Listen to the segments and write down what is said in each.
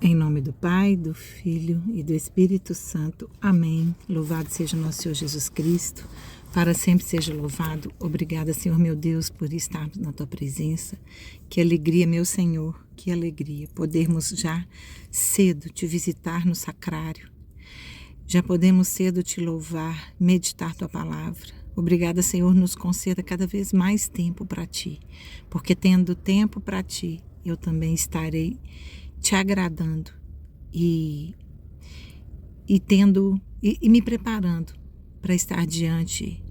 Em nome do Pai, do Filho e do Espírito Santo. Amém. Louvado seja nosso Senhor Jesus Cristo. Para sempre seja louvado. Obrigada, Senhor meu Deus, por estarmos na Tua presença. Que alegria, meu Senhor, que alegria podermos já cedo Te visitar no sacrário. Já podemos cedo Te louvar, meditar Tua palavra. Obrigada, Senhor, nos conceda cada vez mais tempo para Ti. Porque tendo tempo para Ti, eu também estarei Te agradando e me preparando para estar diante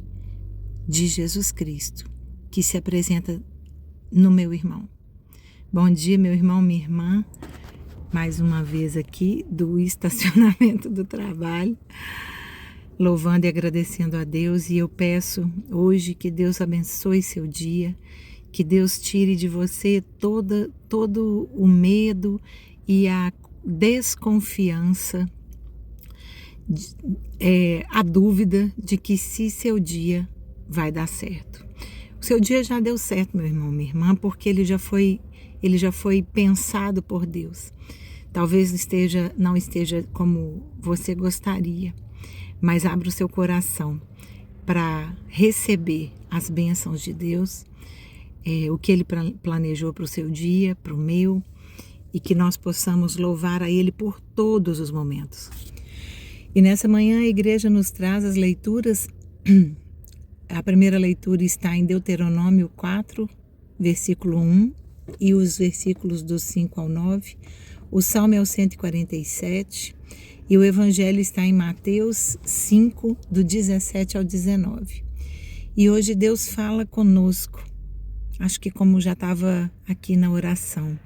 de Jesus Cristo, que se apresenta no meu irmão. Bom dia, meu irmão, minha irmã, mais uma vez aqui do estacionamento do trabalho, louvando e agradecendo a Deus, e eu peço hoje que Deus abençoe seu dia, que Deus tire de você todo o medo e a desconfiança, a dúvida de que se seu dia vai dar certo. O seu dia já deu certo, meu irmão, minha irmã, porque ele já foi pensado por Deus. Talvez não esteja como você gostaria, mas abra o seu coração para receber as bênçãos de Deus, o que Ele planejou para o seu dia, para o meu, e que nós possamos louvar a Ele por todos os momentos. E nessa manhã a igreja nos traz as leituras. A primeira leitura está em Deuteronômio 4, versículo 1, e os versículos do 5 ao 9. O Salmo é o 147, e o Evangelho está em Mateus 5, do 17 ao 19. E hoje Deus fala conosco. Acho que como já estava aqui na oração.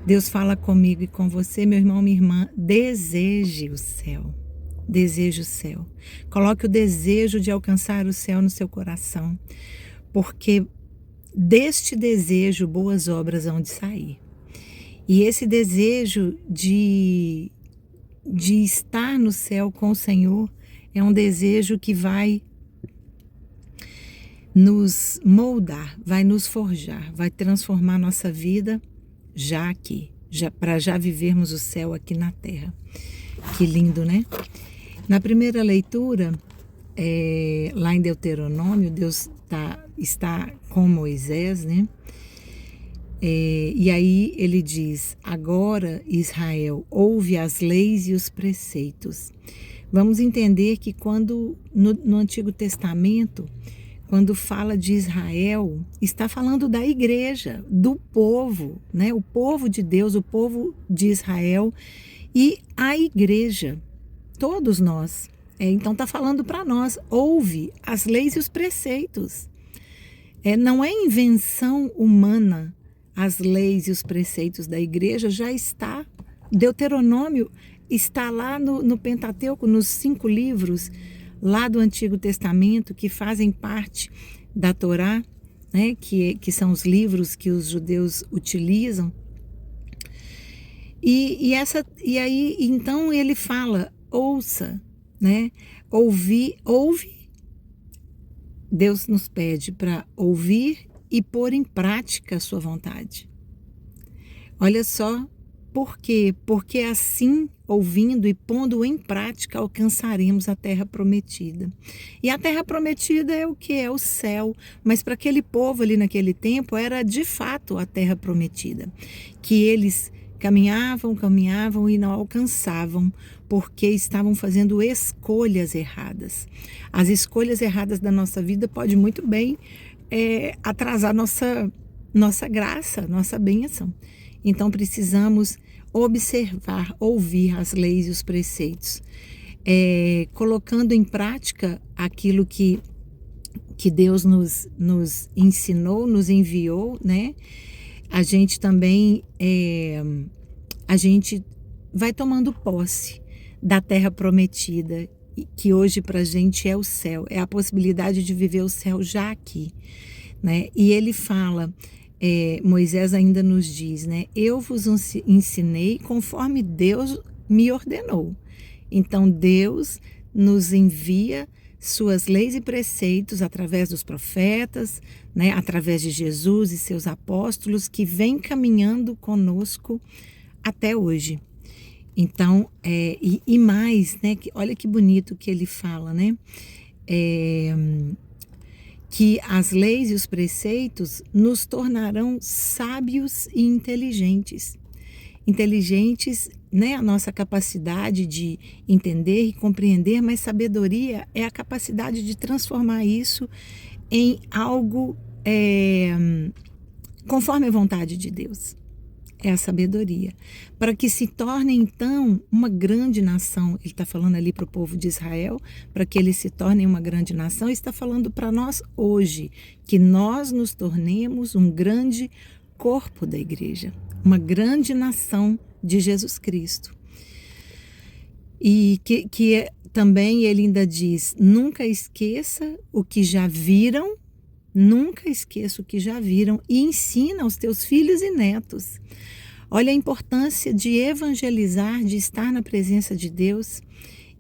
Deus fala comigo e com você, meu irmão, minha irmã. Deseje o céu. Deseje o céu. Coloque o desejo de alcançar o céu no seu coração. Porque deste desejo boas obras hão de sair. E esse desejo de estar no céu com o Senhor é um desejo que vai nos moldar, vai nos forjar, vai transformar nossa vida já aqui, para já vivermos o céu aqui na terra. Que lindo, né? Na primeira leitura, lá em Deuteronômio, Deus está com Moisés, né? E aí ele diz: agora, Israel, ouve as leis e os preceitos. Vamos entender que quando no Antigo Testamento, quando fala de Israel, está falando da igreja, do povo, né? O povo de Deus, o povo de Israel e a igreja, todos nós. Então está falando para nós, ouve as leis e os preceitos. Não é invenção humana, as leis e os preceitos da igreja já está. Deuteronômio está lá no Pentateuco, nos 5 livros, lá do Antigo Testamento, que fazem parte da Torá, né, que são os livros que os judeus utilizam. E aí, então, ele fala, ouça, né? Ouve. Deus nos pede para ouvir e pôr em prática a sua vontade. Olha só, por quê? Porque assim, ouvindo e pondo em prática, alcançaremos a terra prometida. E a terra prometida é o que? É o céu. Mas para aquele povo ali naquele tempo, era de fato a terra prometida. Que eles caminhavam e não alcançavam, porque estavam fazendo escolhas erradas. As escolhas erradas da nossa vida podem muito bem atrasar nossa graça, nossa bênção. Então precisamos observar, ouvir as leis e os preceitos, colocando em prática aquilo que Deus nos ensinou, nos enviou, né? A gente também, a gente vai tomando posse da terra prometida, que hoje para a gente é o céu, é a possibilidade de viver o céu já aqui, né? E ele fala, Moisés ainda nos diz, né? Eu vos ensinei conforme Deus me ordenou. Então Deus nos envia suas leis e preceitos através dos profetas, né? Através de Jesus e seus apóstolos, que vêm caminhando conosco até hoje. Então, e mais, né? Olha que bonito que ele fala, né? Que as leis e os preceitos nos tornarão sábios e inteligentes. Inteligentes, né? A nossa capacidade de entender e compreender, mas sabedoria é a capacidade de transformar isso em algo conforme a vontade de Deus. É a sabedoria. Para que se torne, então, uma grande nação. Ele está falando ali para o povo de Israel, para que eles se tornem uma grande nação. Ele está falando para nós hoje, que nós nos tornemos um grande corpo da igreja, uma grande nação de Jesus Cristo. E que também ele ainda diz, nunca esqueça o que já viram, nunca esqueça o que já viram e ensina aos teus filhos e netos. Olha a importância de evangelizar, de estar na presença de Deus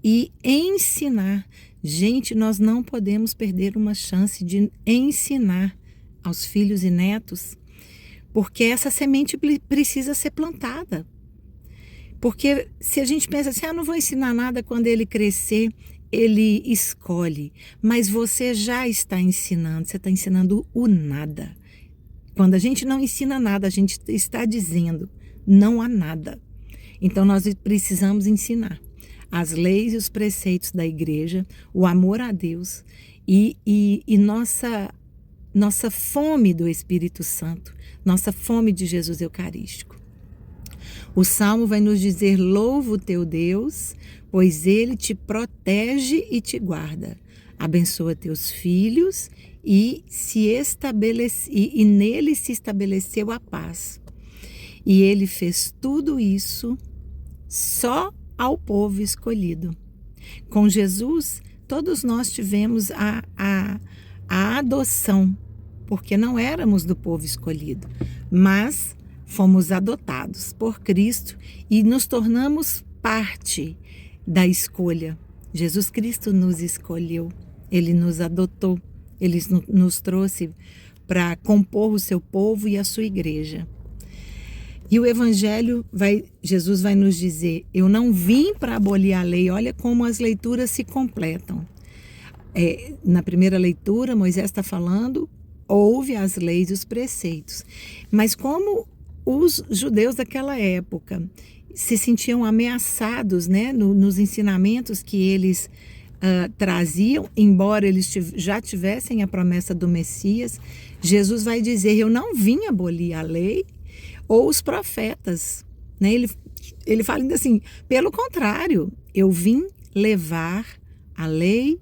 e ensinar. Gente, nós não podemos perder uma chance de ensinar aos filhos e netos, porque essa semente precisa ser plantada. Porque se a gente pensa assim, não vou ensinar nada quando ele crescer, ele escolhe. Mas você já está ensinando, você está ensinando o nada. Quando a gente não ensina nada, a gente está dizendo, não há nada. Então nós precisamos ensinar as leis e os preceitos da igreja, o amor a Deus e nossa fome do Espírito Santo, nossa fome de Jesus Eucarístico. O Salmo vai nos dizer, louva o teu Deus, pois ele te protege e te guarda. Abençoa teus filhos e nele se estabeleceu a paz. E ele fez tudo isso só ao povo escolhido. Com Jesus, todos nós tivemos a adoção, porque não éramos do povo escolhido, mas fomos adotados por Cristo e nos tornamos parte da escolha. Jesus Cristo nos escolheu, ele nos adotou, ele nos trouxe para compor o seu povo e a sua igreja. E o Evangelho, Jesus vai nos dizer, eu não vim para abolir a lei. Olha como as leituras se completam. Na primeira leitura, Moisés está falando, ouve as leis e os preceitos. Mas como os judeus daquela época se sentiam ameaçados, né, nos ensinamentos que eles traziam, embora eles já tivessem a promessa do Messias, Jesus vai dizer, eu não vim abolir a lei ou os profetas, né? Ele fala ainda assim, pelo contrário, eu vim levar a lei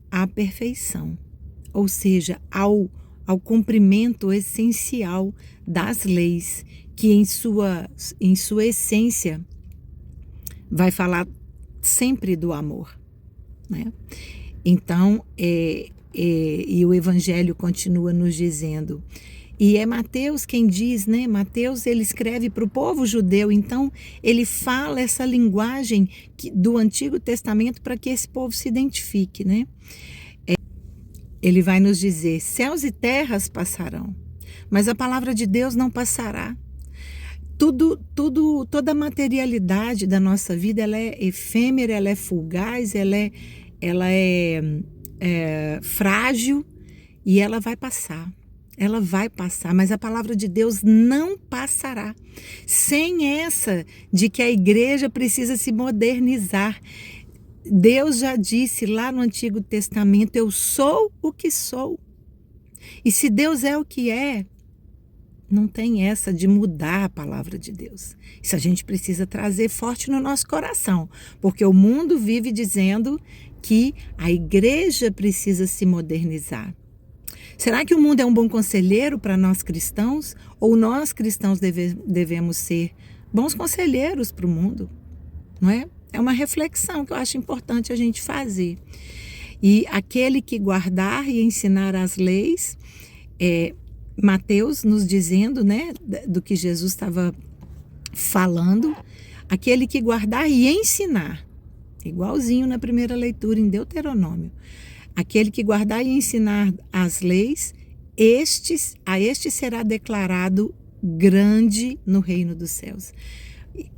à perfeição, ou seja, ao cumprimento essencial das leis, que em sua essência vai falar sempre do amor, né? Então, e o Evangelho continua nos dizendo, e é Mateus quem diz, né? Mateus, ele escreve para o povo judeu, então ele fala essa linguagem do Antigo Testamento para que esse povo se identifique, né? Ele vai nos dizer, céus e terras passarão, mas a palavra de Deus não passará. Toda a materialidade da nossa vida, ela é efêmera, ela é fugaz, ela é frágil e ela vai passar. Ela vai passar, mas a palavra de Deus não passará. Sem essa de que a igreja precisa se modernizar. Deus já disse lá no Antigo Testamento, eu sou o que sou. E se Deus é o que é, não tem essa de mudar a palavra de Deus. Isso a gente precisa trazer forte no nosso coração, porque o mundo vive dizendo que a igreja precisa se modernizar. Será que o mundo é um bom conselheiro para nós cristãos? Ou nós cristãos devemos ser bons conselheiros para o mundo? Não é? É uma reflexão que eu acho importante a gente fazer. E aquele que guardar e ensinar as leis, Mateus nos dizendo, né, do que Jesus estava falando, aquele que guardar e ensinar, igualzinho na primeira leitura em Deuteronômio, aquele que guardar e ensinar as leis, a este será declarado grande no reino dos céus.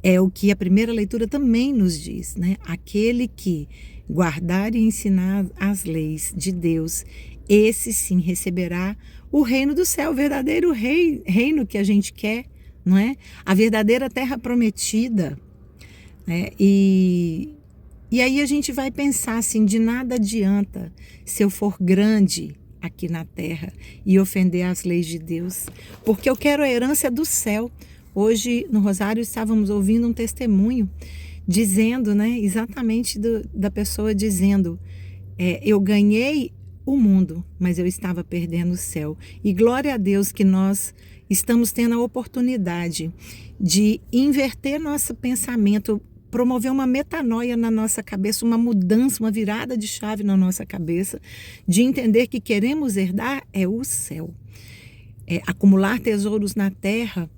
É o que a primeira leitura também nos diz, né? Aquele que guardar e ensinar as leis de Deus, esse sim receberá o reino do céu, o verdadeiro reino que a gente quer, não é? A verdadeira terra prometida, né? E aí a gente vai pensar assim, de nada adianta se eu for grande aqui na terra e ofender as leis de Deus, porque eu quero a herança do céu. Hoje no Rosário estávamos ouvindo um testemunho dizendo, né, exatamente da pessoa dizendo, eu ganhei o mundo, mas eu estava perdendo o céu. E glória a Deus que nós estamos tendo a oportunidade de inverter nosso pensamento, promover uma metanoia na nossa cabeça, uma mudança, uma virada de chave na nossa cabeça, de entender que queremos herdar o céu. Acumular tesouros na terra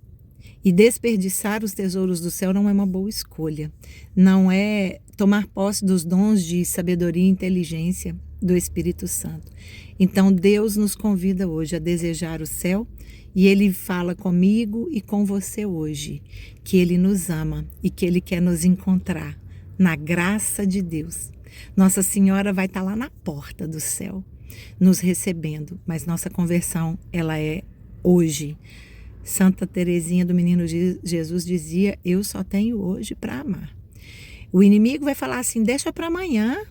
e desperdiçar os tesouros do céu não é uma boa escolha. Não é tomar posse dos dons de sabedoria e inteligência do Espírito Santo. Então Deus nos convida hoje a desejar o céu e Ele fala comigo e com você hoje que Ele nos ama e que Ele quer nos encontrar na graça de Deus. Nossa Senhora vai estar lá na porta do céu nos recebendo, mas nossa conversão ela é hoje. Santa Teresinha do Menino Jesus dizia, eu só tenho hoje para amar. O inimigo vai falar assim, deixa para amanhã.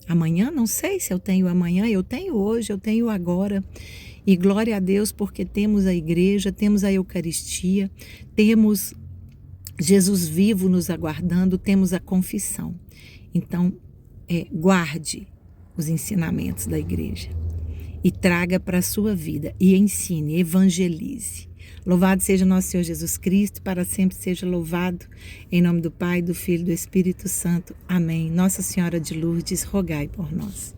Amanhã? Não sei se eu tenho amanhã, eu tenho hoje, eu tenho agora. E glória a Deus porque temos a igreja, temos a Eucaristia, temos Jesus vivo nos aguardando, temos a confissão. Então, guarde os ensinamentos da igreja e traga para a sua vida e ensine, evangelize. Louvado seja nosso Senhor Jesus Cristo, para sempre seja louvado. Em nome do Pai, do Filho e do Espírito Santo. Amém. Nossa Senhora de Lourdes, rogai por nós.